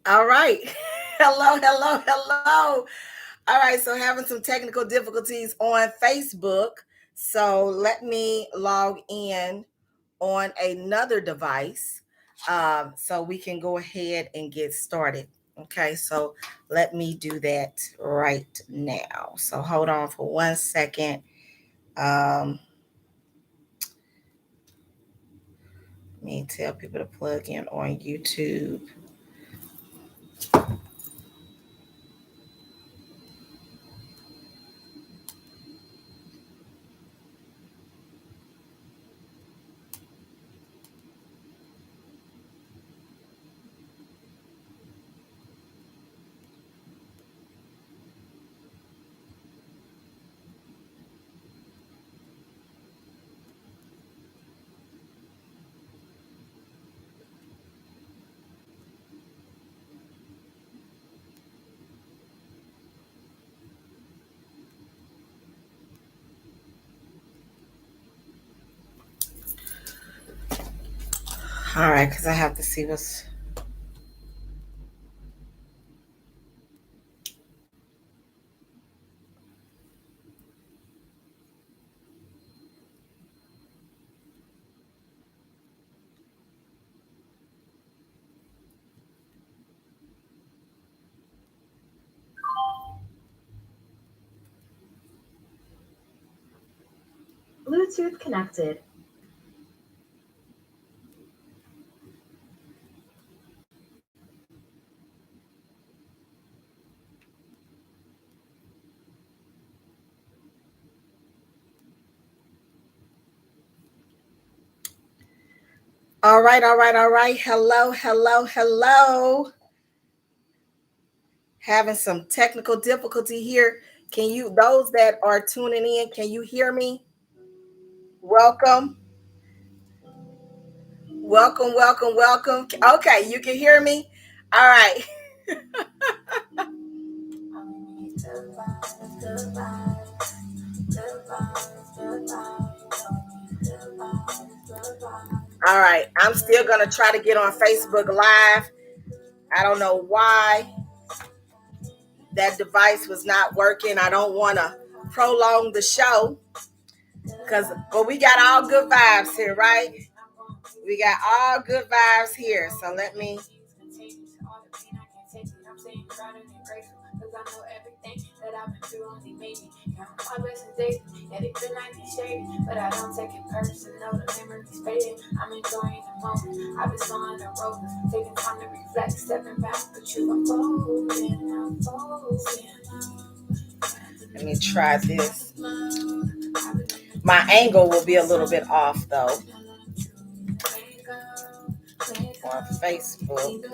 All right. Hello, hello, hello. All right, so having some technical difficulties on Facebook. So let me log in on another device so we can go ahead and get started. Okay, so let me do that right now. So hold on for 1 second. Um, Let me tell people to plug in on YouTube. All right, because I have to see what's. Bluetooth connected. All right, all right, all right. Hello, hello, hello. Having some technical difficulty here. Can you, those that are tuning in, can you hear me? Welcome, welcome, welcome, welcome. Okay, you can hear me? All right. All right, I'm still going to try to get on Facebook Live. I don't know why that device was not working. I don't want to prolong the show but we got all good vibes here, right? We got all good vibes here. So let me. But I don't take it personal. The memories fading. I'm enjoying the moment. I've been slowing the road, taking time to reflect, stepping back, but you are folding, I'm folding. Let me try this. My angle will be a little bit off though. On Facebook.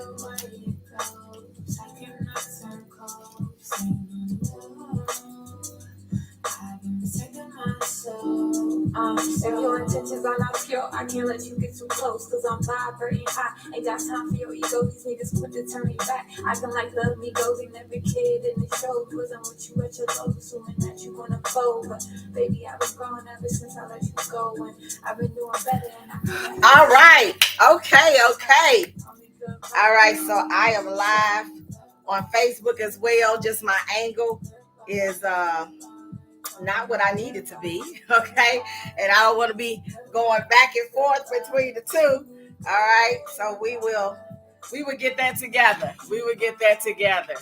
If your intentions are not pure, I can't let you get too close. Cause I'm vibrating high. Ain't got time for your ego. These niggas quit to turn me back. I can like love me goes. Ain't every kid in the show. Wasn't with you at your low. Assuming that you gonna fold. But baby, I was growing ever since I let you go. And I've been doing better. And all right. Okay. All right. So I am live on Facebook as well. Just my angle is not what I need it to be, okay? And I don't want to be going back and forth between the two. All right. So we will get that together. We will get that together.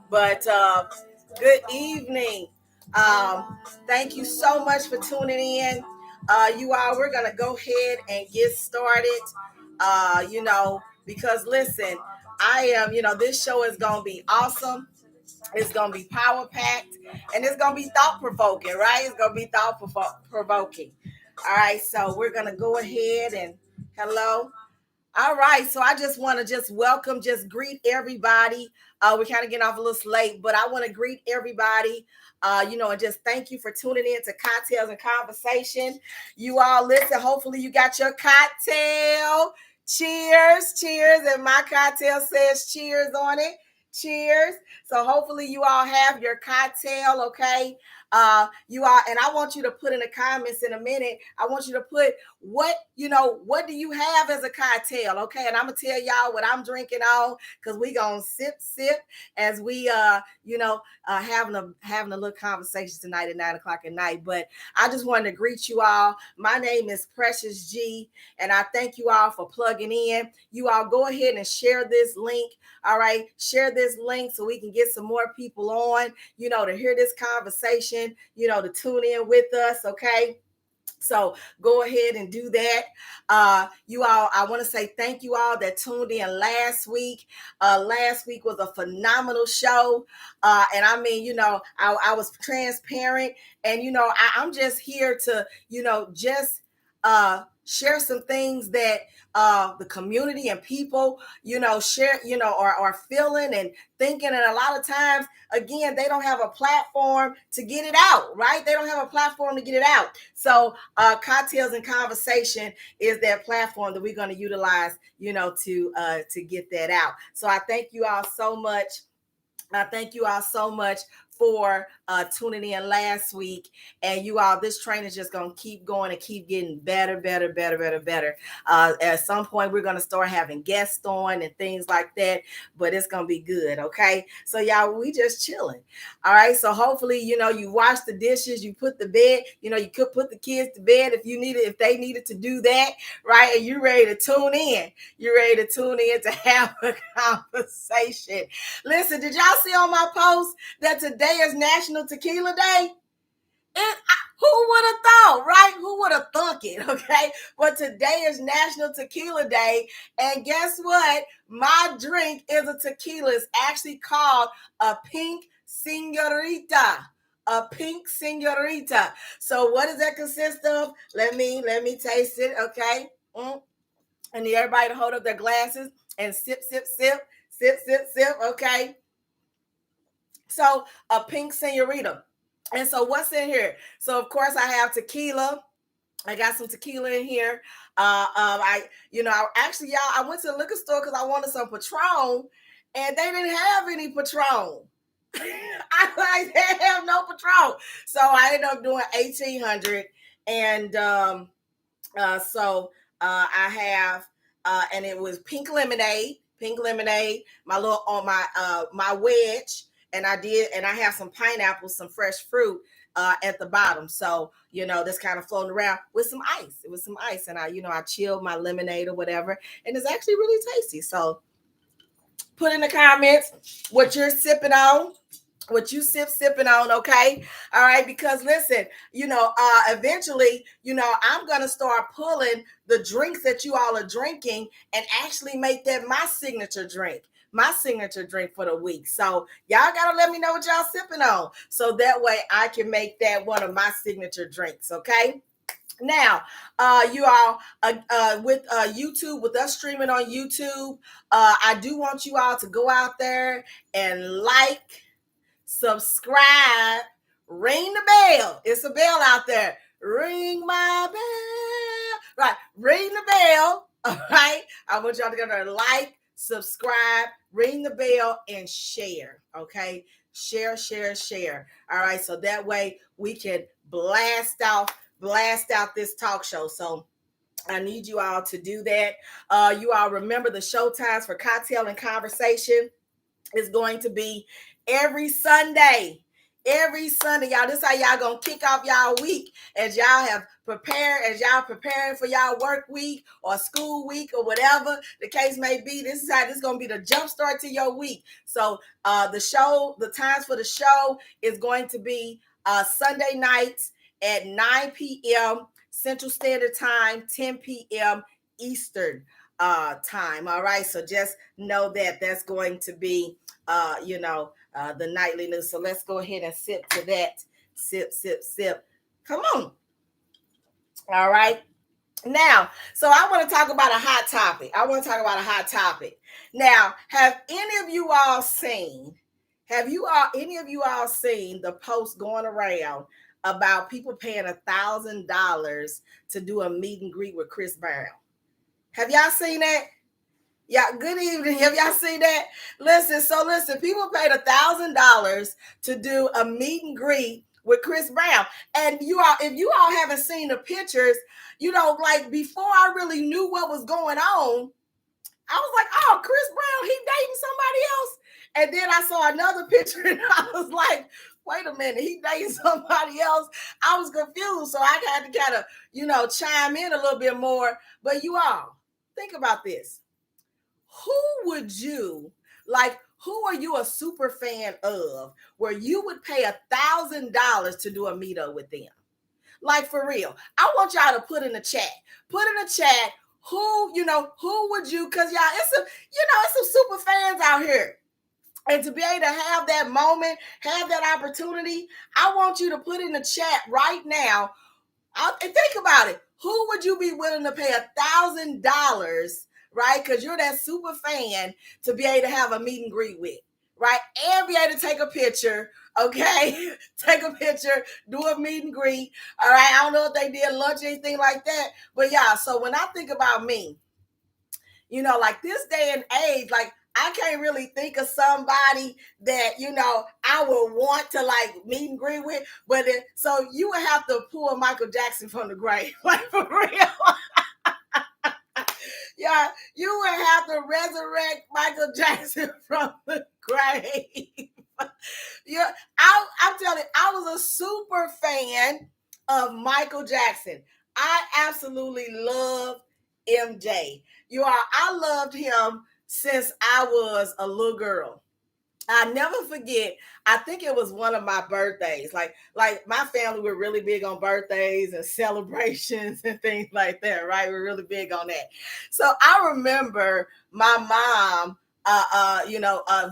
But good evening. Thank you so much for tuning in. You all, we're gonna go ahead and get started. Because listen, I am, this show is gonna be awesome. It's going to be power packed and it's going to be thought provoking, right? It's going to be thought provoking. All right. So we're going to go ahead and hello. All right. So I just want to just greet everybody. We're kind of getting off a little late, but I want to greet everybody, and just thank you for tuning in to Cocktails and Conversation. You all listen. Hopefully you got your cocktail. Cheers. Cheers. And my cocktail says cheers on it. Cheers. So hopefully you all have your cocktail, okay? You all, and I want you to put in the comments in a minute. I want you to put what do you have as a cocktail, okay? And I'm gonna tell y'all what I'm drinking on, because we gonna sip as we having a little conversation tonight at 9:00 at night. But I just wanted to greet you all. My name is Precious G, and I thank you all for plugging in. You all go ahead and share this link. All right, share this link so we can get some more people on, to hear this conversation, to tune in with us, okay? So go ahead and do that. You all, I want to say thank you all that tuned in last week. Last week was a phenomenal show. And I mean, I was transparent, and, I'm just here to, just share some things that the community and people, share, are feeling and thinking. And a lot of times, again, they don't have a platform to get it out, right? They don't have a platform to get it out. So Cocktails and Conversation is that platform that we're going to utilize, to get that out. So I thank you all so much. I thank you all so much for tuning in last week. And you all, this train is just going to keep going and keep getting better. At some point, we're going to start having guests on and things like that, but it's going to be good, okay? So y'all, we just chilling. All right, so hopefully, you wash the dishes, you put the bed, you could put the kids to bed if they needed to do that, right? And you're ready to tune in. You're ready to tune in to have a conversation. Listen, did y'all see on my post that today is National Tequila Day? Who would have thought, right? Who would have thunk it, okay? But today is National Tequila Day, and guess what? My drink is a tequila. It's actually called a Pink Señorita. A Pink Señorita. So what does that consist of? Let me taste it, okay? I need everybody to hold up their glasses and sip, okay? So a Pink Señorita. And so what's in here? So of course I have tequila. I got some tequila in here. I went to the liquor store because I wanted some Patron, and they didn't have any Patron. They have no Patron. So I ended up doing 1,800. And I have, and it was pink lemonade, my little, on my wedge. And I have some pineapples, some fresh fruit at the bottom. So, that's kind of floating around with some ice. It was some ice. And I chilled my lemonade or whatever. And it's actually really tasty. So put in the comments what you're sipping on, what you sipping on, okay? All right, because listen, eventually, I'm going to start pulling the drinks that you all are drinking and actually make that my signature drink for the week. So y'all got to let me know what y'all sipping on, so that way I can make that one of my signature drinks, okay? Now, you all, with YouTube, with us streaming on YouTube, I do want you all to go out there and like, subscribe, ring the bell. It's a bell out there. Ring my bell. Right, ring the bell. All right, I want y'all to go there and like, subscribe, ring the bell, and share. Okay, share. All right, so that way we can blast out this talk show. So I need you all to do that. You all remember the show times for Cocktail and Conversation is going to be every Sunday. Y'all. This is how y'all gonna kick off y'all week, as y'all preparing for y'all work week or school week or whatever the case may be. This is gonna be the jump start to your week. So the times for the show is going to be Sunday nights at 9 p.m. Central Standard Time, 10 p.m. Eastern time. All right, so just know that that's going to be the nightly news. So let's go ahead and sip to that. Sip. Come on. All right. Now, so I want to talk about a hot topic. Now, have any of you all seen the post going around about people paying $1,000 to do a meet and greet with Chris Brown? Have y'all seen that? Yeah, good evening. Have y'all seen that? Listen, people paid $1,000 to do a meet and greet with Chris Brown. And you all, if you all haven't seen the pictures, like before I really knew what was going on, I was like, oh, Chris Brown, he dating somebody else. And then I saw another picture and I was like, wait a minute, he dating somebody else. I was confused. So I had to kind of, chime in a little bit more. But you all, think about this. Who are you a super fan of where you would pay $1,000 to do a meetup with them? Like, for real. I want y'all to put in the chat. Who would you, because y'all, it's some super fans out here. And to be able to have that moment, have that opportunity, I want you to put in the chat right now. And think about it. Who would you be willing to pay $1,000, right? Because you're that super fan to be able to have a meet and greet with, right? And be able to take a picture, okay? Take a picture, do a meet and greet, all right? I don't know if they did lunch or anything like that, but yeah, so when I think about me, like this day and age, like I can't really think of somebody that, I would want to like meet and greet with, but so you would have to pull Michael Jackson from the grave, like for real. Yeah, you would have to resurrect Michael Jackson from the grave. Yeah, I'm telling you, I was a super fan of Michael Jackson. I absolutely love MJ. I loved him since I was a little girl. I never forget, I think it was one of my birthdays. Like my family were really big on birthdays and celebrations and things like that, right? We're really big on that. So I remember my mom,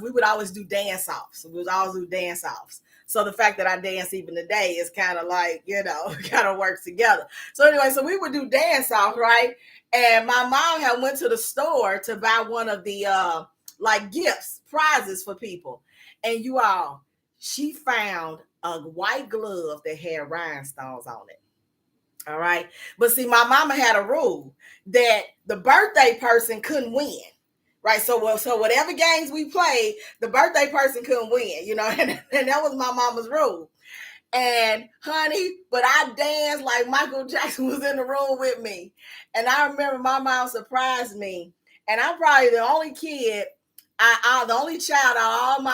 we would always do dance offs. We would always do dance offs. So the fact that I dance even today is kind of like, kind of works together. So anyway, so we would do dance off, right? And my mom had went to the store to buy one of the gifts, prizes for people. And she found a white glove that had rhinestones on it. All right. But see, my mama had a rule that the birthday person couldn't win. Right. So whatever games we played, the birthday person couldn't win, and that was my mama's rule. And honey, but I danced like Michael Jackson was in the room with me. And I remember my mom surprised me. And I'm probably the only kid, the only child out of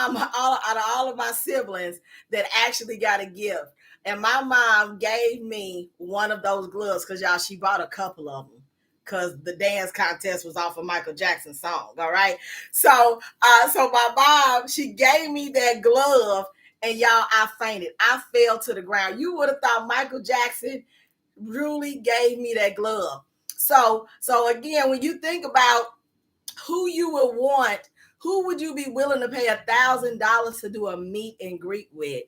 all of my siblings that actually got a gift. And my mom gave me one of those gloves because she bought a couple of them, because the dance contest was off of Michael Jackson's song. All right. So my mom, she gave me that glove, and I fainted. I fell to the ground. You would have thought Michael Jackson really gave me that glove. So again, when you think about who you would want, who would you be willing to pay $1,000 to do a meet and greet with?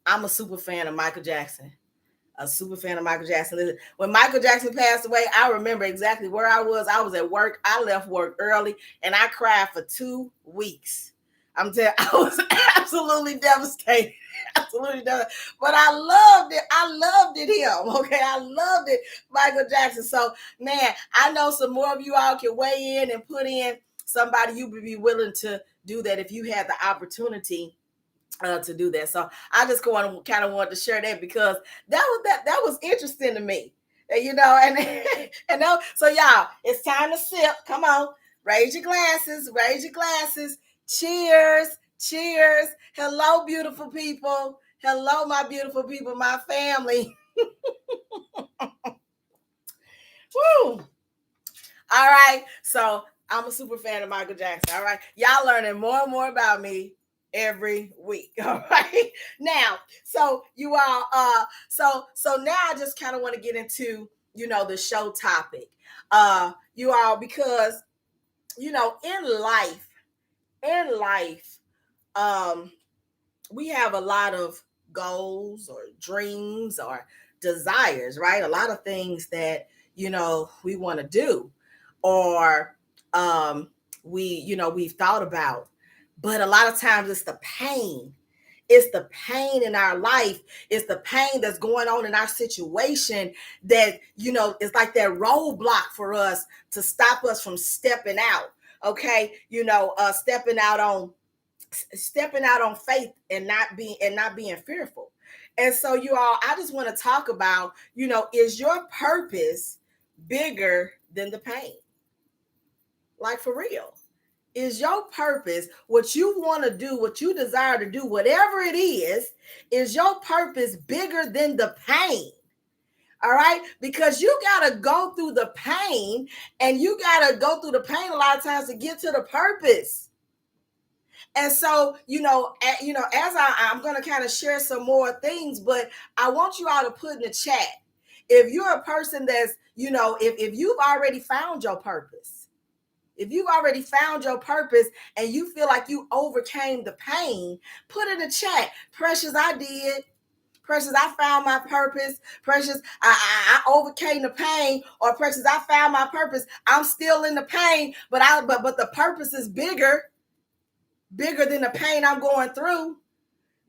I'm a super fan of Michael Jackson. A super fan of Michael Jackson. When Michael Jackson passed away, I remember exactly where I was. I was at work. I left work early and I cried for 2 weeks. I'm telling you, I was absolutely devastated. Absolutely devastated. But I loved it. I loved it him. Okay. I loved it, Michael Jackson. So, man, I know some more of you all can weigh in and put in somebody you would be willing to do that if you had the opportunity to do that. So I just kind of wanted to share that because that was interesting to me, and so y'all, it's time to sip. Come on, raise your glasses. Cheers. Hello, beautiful people. Hello, my beautiful people, my family. Woo. All right. So I'm a super fan of Michael Jackson. All right. Y'all learning more and more about me every week. All right. Now, so you all, so now I just kind of want to get into, the show topic, you all, because, in life, we have a lot of goals or dreams or desires, right? A lot of things that, we want to do, or, we've thought about. But a lot of times it's the pain. It's the pain in our life. It's the pain that's going on in our situation that, it's like that roadblock for us to stop us from stepping out. Okay. Stepping out on stepping out on faith and not being fearful. And so you all, I just want to talk about, is your purpose bigger than the pain? Like, for real. Is your purpose, what you want to do, what you desire to do, whatever it is your purpose bigger than the pain? All right, because you got to go through the pain, and you got to go through the pain a lot of times to get to the purpose. And so, as I'm going to kind of share some more things, but I want you all to put in the chat, if you're a person that's, if you've already found your purpose, if you've already found your purpose and you feel like you overcame the pain, put in the chat, Precious, I did. Precious, I found my purpose. Precious, I overcame the pain. Or Precious, I found my purpose. I'm still in the pain, but the purpose is bigger than the pain I'm going through.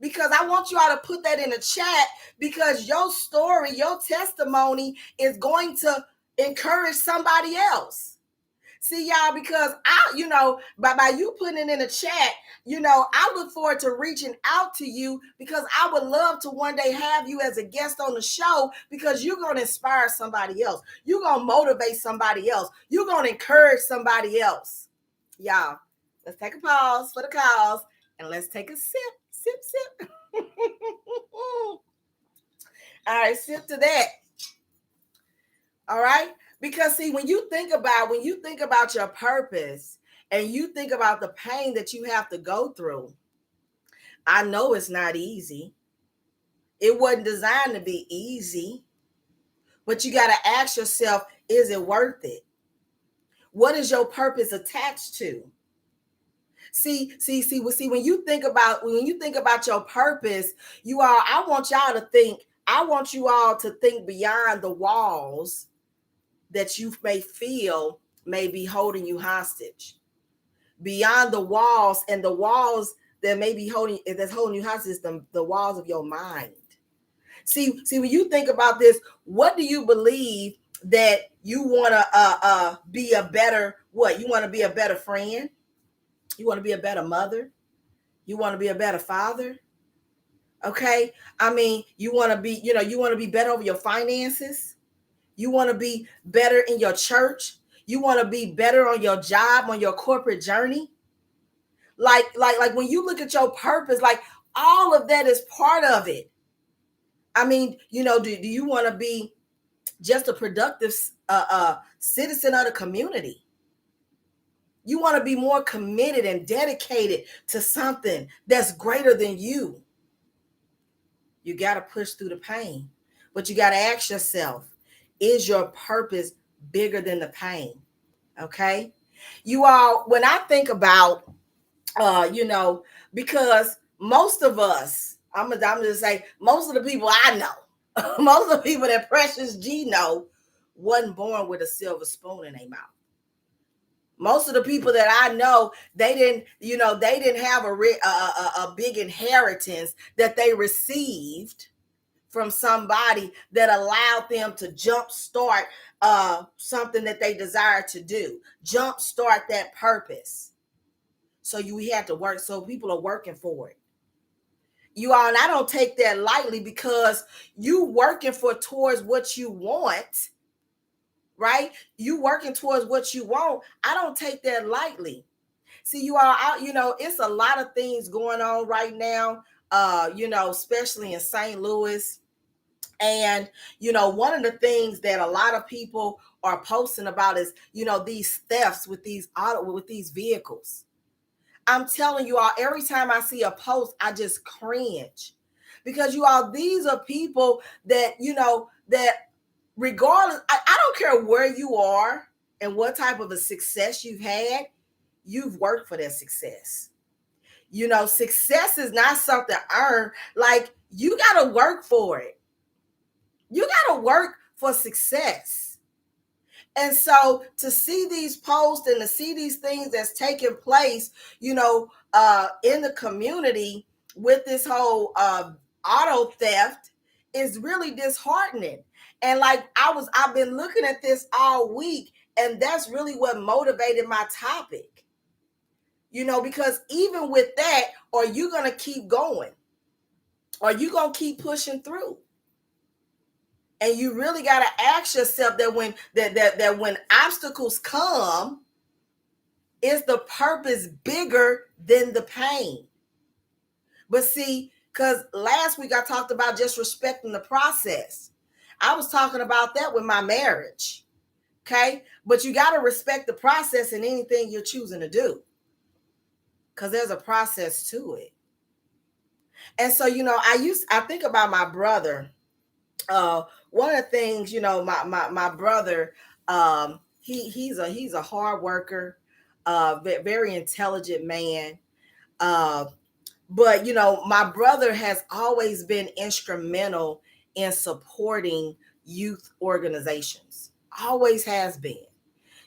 Because I want you all to put that in the chat, because your story, your testimony is going to encourage somebody else. See, y'all, because by you putting it in the chat, I look forward to reaching out to you, because I would love to one day have you as a guest on the show, because you're going to inspire somebody else. You're going to motivate somebody else. You're going to encourage somebody else. Y'all, let's take a pause for the cause, and let's take a sip. All right, sip to that. All right. Because see, when you think about your purpose and you think about the pain that you have to go through, I know it's not easy. It wasn't designed to be easy, but you got to ask yourself, is it worth it? What is your purpose attached to? See, when you think about your purpose, I want you all to think beyond the walls that you may feel may be holding you hostage. Beyond the walls, and the walls that may be holding you hostage is the walls of your mind. See, when you think about this, what do you believe that you want to be a better what? You want to be a better friend? You want to be a better mother? You want to be a better father? Okay? I mean, you want to be better over your finances? You want to be better in your church? You want to be better on your job, on your corporate journey? Like when you look at your purpose, like all of that is part of it. I mean, do you want to be just a productive citizen of the community? You want to be more committed and dedicated to something that's greater than you. You got to push through the pain, but you got to ask yourself, is your purpose bigger than the pain? Okay. You all, when I think about, because most of us, I'm gonna say, most of the people I know, most of the people that Precious G know, wasn't born with a silver spoon in their mouth. Most of the people that I know, they didn't have a big inheritance that they received from somebody that allowed them to jumpstart something that they desire to do, jumpstart that purpose. So we had to work. So people are working for it. You all, and I don't take that lightly, because you working towards what you want, right? You working towards what you want. I don't take that lightly. See, you all, it's a lot of things going on right now, especially in St. Louis. And, one of the things that a lot of people are posting about is, these thefts with these vehicles. I'm telling you all, every time I see a post, I just cringe, because these are people that, that regardless, I don't care where you are and what type of a success you've had, you've worked for that success. Success is not something earned. Like, you got to work for it. You got to work for success. And so to see these posts and to see these things that's taking place, in the community with this whole auto theft is really disheartening. And like I've been looking at this all week, and that's really what motivated my topic. because even with that, are you going to keep going? Are you going to keep pushing through? And you really got to ask yourself that when obstacles come, is the purpose bigger than the pain? But see, because last week I talked about just respecting the process. I was talking about that with my marriage. Okay. But you got to respect the process in anything you're choosing to do, because there's a process to it. And so, I think about my brother. One of the things, my brother, he's a hard worker, very intelligent man. But my brother has always been instrumental in supporting youth organizations. Always has been.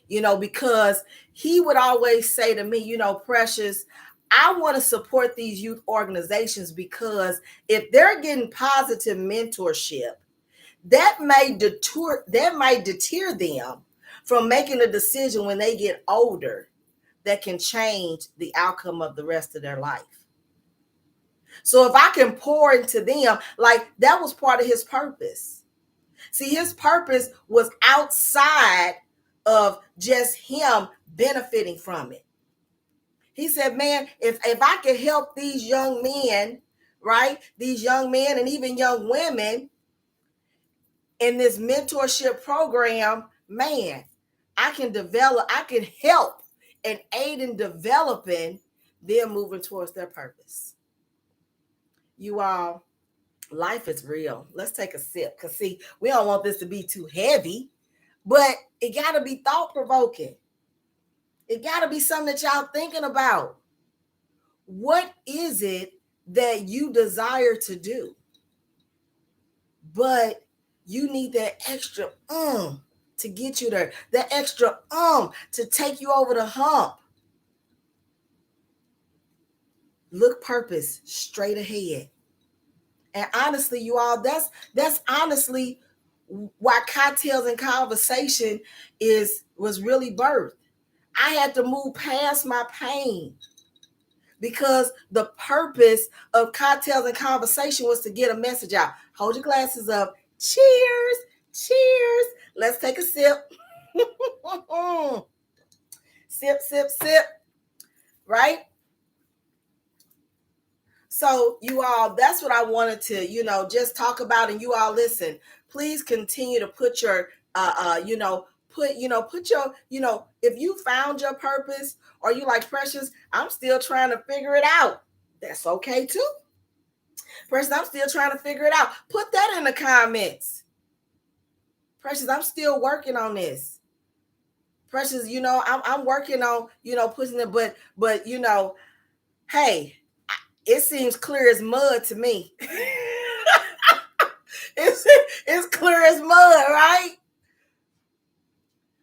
Because he would always say to me, Precious, I want to support these youth organizations because if they're getting positive mentorship, that might deter them from making a decision when they get older that can change the outcome of the rest of their life. So if I can pour into them, like that was part of his purpose. See, his purpose was outside of just him benefiting from it. He said, man, if I could help these young men, right? These young men and even young women in this mentorship program, man, I can help and aid in developing them moving towards their purpose. You all, life is real. Let's take a sip, because see, we don't want this to be too heavy, but it got to be thought-provoking. It got to be something that y'all thinking about. What is it that you desire to do, but you need that extra to get you there, that extra to take you over the hump? Look purpose straight ahead. And honestly, you all, that's honestly why Cocktails and Conversation was really birthed. I had to move past my pain, because the purpose of Cocktails and Conversation was to get a message out. Hold your glasses up. Cheers. Cheers. Let's take a sip. Sip, sip, sip. Right? So you all, that's what I wanted to, just talk about. And you all listen, please continue to put your, put your, if you found your purpose, or you like, Precious, I'm still trying to figure it out. That's okay too. Precious, I'm still trying to figure it out. Put that in the comments. Precious, I'm still working on this. Precious, I'm working on, pushing it, but hey, it seems clear as mud to me. It's clear as mud, right?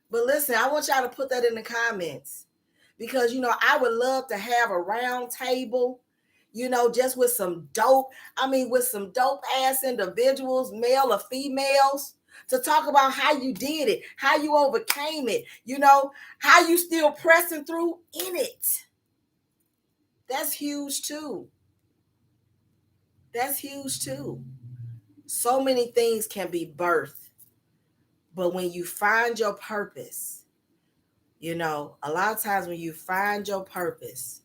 But listen, I want y'all to put that in the comments, because, I would love to have a round table, just with some dope ass individuals, male or females, to talk about how you did it, how you overcame it, how you still pressing through in it. That's huge too. That's huge too. So many things can be birthed, but when you find your purpose, a lot of times when you find your purpose,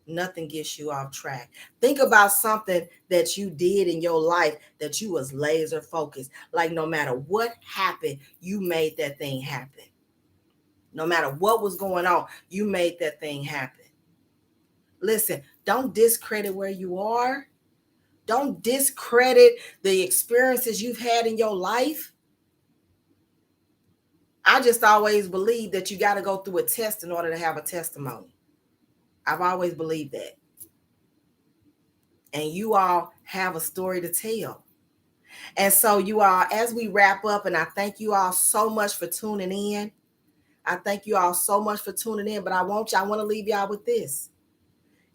nothing gets you off track. Think about something that you did in your life that you was laser focused. Like no matter what happened, you made that thing happen. No matter what was going on, you made that thing happen. Listen, don't discredit where you are. Don't discredit the experiences you've had in your life. I just always believe that you got to go through a test in order to have a testimony. I've always believed that. And you all have a story to tell. And so you all, as we wrap up, and I thank you all so much for tuning in. But I want to leave y'all with this.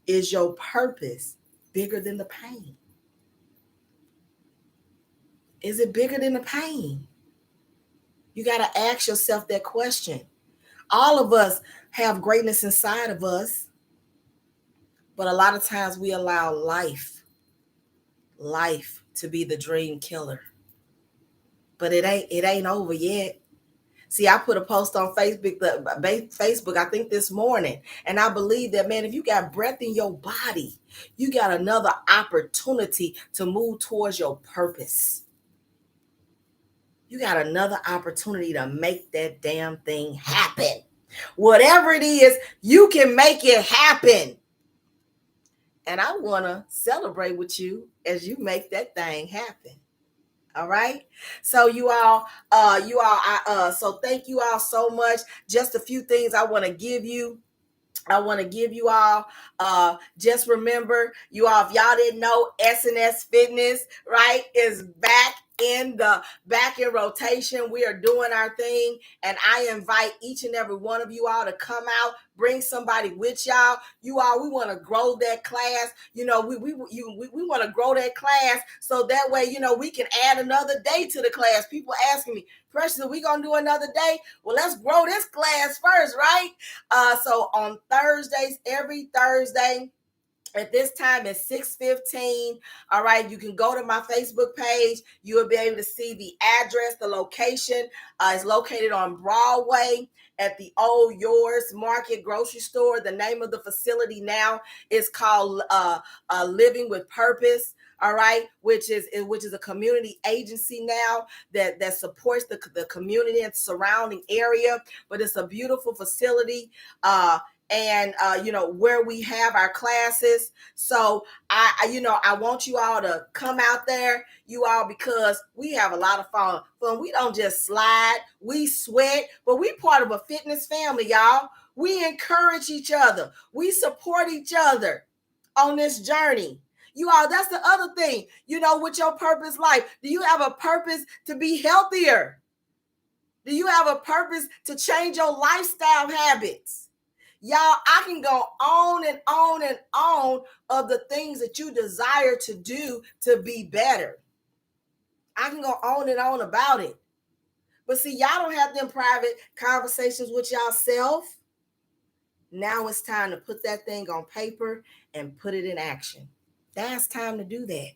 Is your purpose bigger than the pain? Is it bigger than the pain? You got to ask yourself that question. All of us have greatness inside of us. But a lot of times we allow life to be the dream killer. But it ain't over yet. See, I put a post on Facebook, I think this morning, and I believe that, man, if you got breath in your body, you got another opportunity to move towards your purpose. You got another opportunity to make that damn thing happen. Whatever it is, you can make it happen. And I want to celebrate with you as you make that thing happen. All right. So so thank you all so much. Just a few things I want to give you. Just remember, you all, if y'all didn't know, SNS Fitness, right, is back in rotation. We are doing our thing, and I invite each and every one of you all to come out, bring somebody with y'all. You all, we want to grow that class. We want to grow that class so that way, we can add another day to the class. People asking me, Precious, are we gonna do another day? Well, let's grow this class first, right? So on Thursdays, every Thursday, at this time at 6:15. All right, you can go to my Facebook page. You will be able to see the address, the location. It's located on Broadway at the Old Yours Market grocery store. The name of the facility now is called Living with Purpose. All right, which is a community agency now that supports the community and surrounding area. But it's a beautiful facility. And where we have our classes. So I want you all to come out there, you all, because we have a lot of fun. We don't just slide, we sweat, but we part of a fitness family, y'all. We encourage each other, we support each other on this journey. You all, that's the other thing, with your purpose life. Do you have a purpose to be healthier? Do you have a purpose to change your lifestyle habits? Y'all, I can go on and on and on of the things that you desire to do to be better. I can go on and on about it. But see, y'all don't have them private conversations with yourself. Now it's time to put that thing on paper and put it in action. That's time to do that.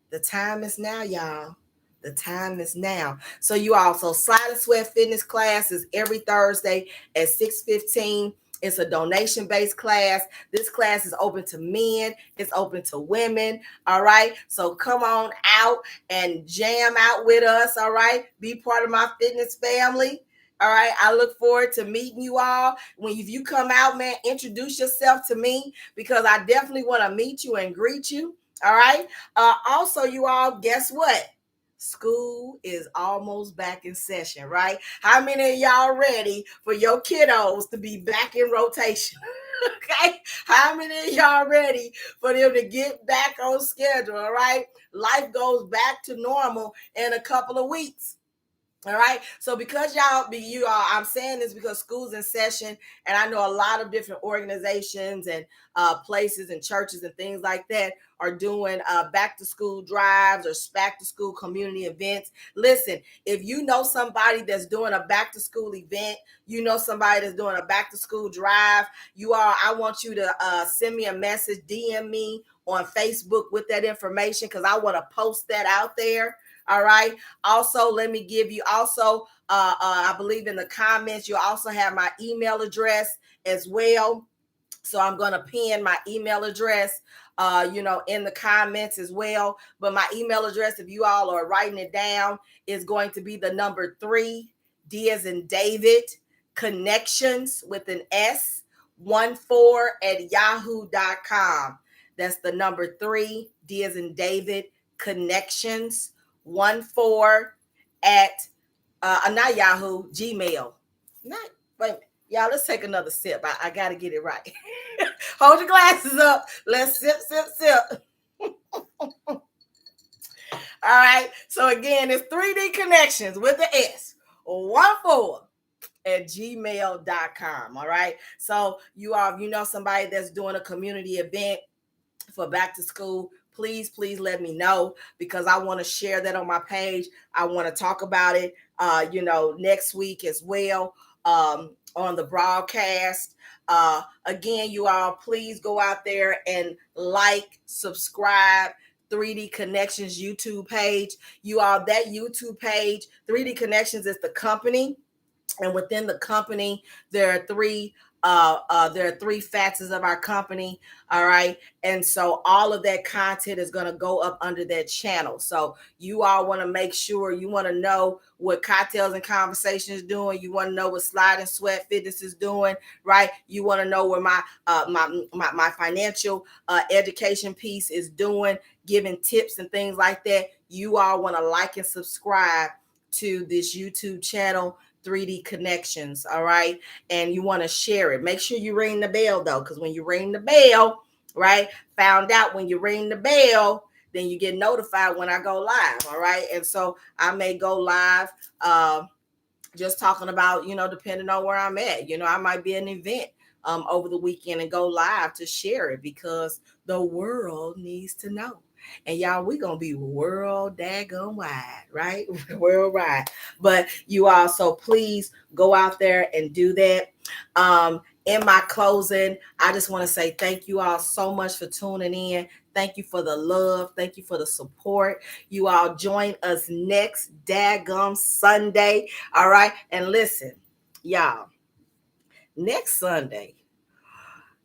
The time is now, y'all. The time is now. So you also, Slide and Sweat Fitness class is every Thursday at 6:15. It's a donation-based class. This class is open to men. It's open to women. All right. So come on out and jam out with us. All right. Be part of my fitness family. All right. I look forward to meeting you all. If you come out, man, introduce yourself to me, because I definitely want to meet you and greet you. All right. Also, you all, guess what? School is almost back in session, right? How many of y'all ready for your kiddos to be back in rotation? Okay. How many of y'all ready for them to get back on schedule? All right. Life goes back to normal in a couple of weeks. All right. So because I'm saying this because school's in session, and I know a lot of different organizations and places and churches and things like that are doing back to school drives or back to school community events. Listen, if you know somebody that's doing a back to school event, somebody that's doing a back to school drive, I want you to send me a message, DM me on Facebook with that information, because I want to post that out there. All right. Also, let me give you I believe in the comments, you also have my email address as well. So I'm going to pin my email address, in the comments as well. But my email address, if you all are writing it down, is going to be the number 3, D as in David, connections with an S, 14@yahoo.com. That's the number 3, D as in David, connections 14 at not Yahoo, Gmail. Wait, y'all, let's take another sip. I got to get it right. Hold your glasses up. Let's sip. All right. So again, it's 3D Connections with the S, 14@gmail.com. All right. So you all, somebody that's doing a community event for back to school, please let me know, because I want to share that on my page. I want to talk about it, next week as well, on the broadcast. Again, you all, please go out there and like, subscribe 3D Connections YouTube page. You all, that YouTube page, 3D Connections is the company, and within the company there are three facets of our company. All right, and so all of that content is going to go up under that channel. So you all want to make sure, you want to know what Cocktails and Conversation is doing, you want to know what Slide and Sweat Fitness is doing, right? You want to know where my financial education piece is doing, giving tips and things like that. You all want to like and subscribe to this YouTube channel, 3D Connections. All right, and you want to share it. Make sure you ring the bell though, because when you ring the bell, right, found out when you ring the bell, then you get notified when I go live. All right, and so I may go live just talking about, depending on where I'm at, I might be an event over the weekend and go live to share it, because the world needs to know. And y'all, we're going to be world daggone wide, right? Worldwide. But you all, so please go out there and do that. In my closing, I just want to say thank you all so much for tuning in. Thank you for the love. Thank you for the support. You all join us next daggum Sunday. All right. And listen, y'all, next Sunday,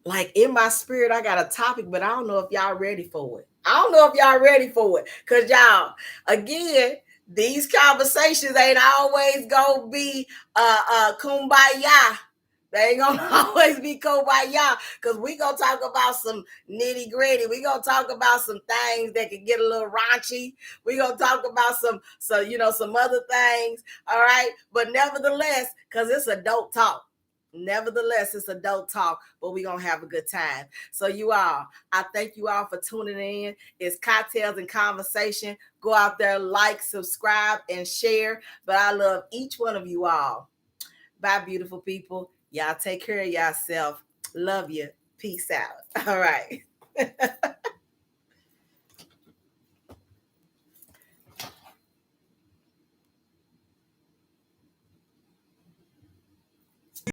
like in my spirit, I got a topic, but I don't know if y'all ready for it. Because y'all, again, these conversations ain't always gonna be kumbaya. They ain't gonna always be kumbaya, because we gonna talk about some nitty gritty. We gonna talk about some things that can get a little raunchy. We gonna talk about some other things. All right, but nevertheless, because it's adult talk. Nevertheless, it's adult talk, but we're going to have a good time. So you all, I thank you all for tuning in. It's Cocktails and Conversation. Go out there, like, subscribe, and share. But I love each one of you all. Bye, beautiful people. Y'all take care of yourself. Love you. Peace out. All right.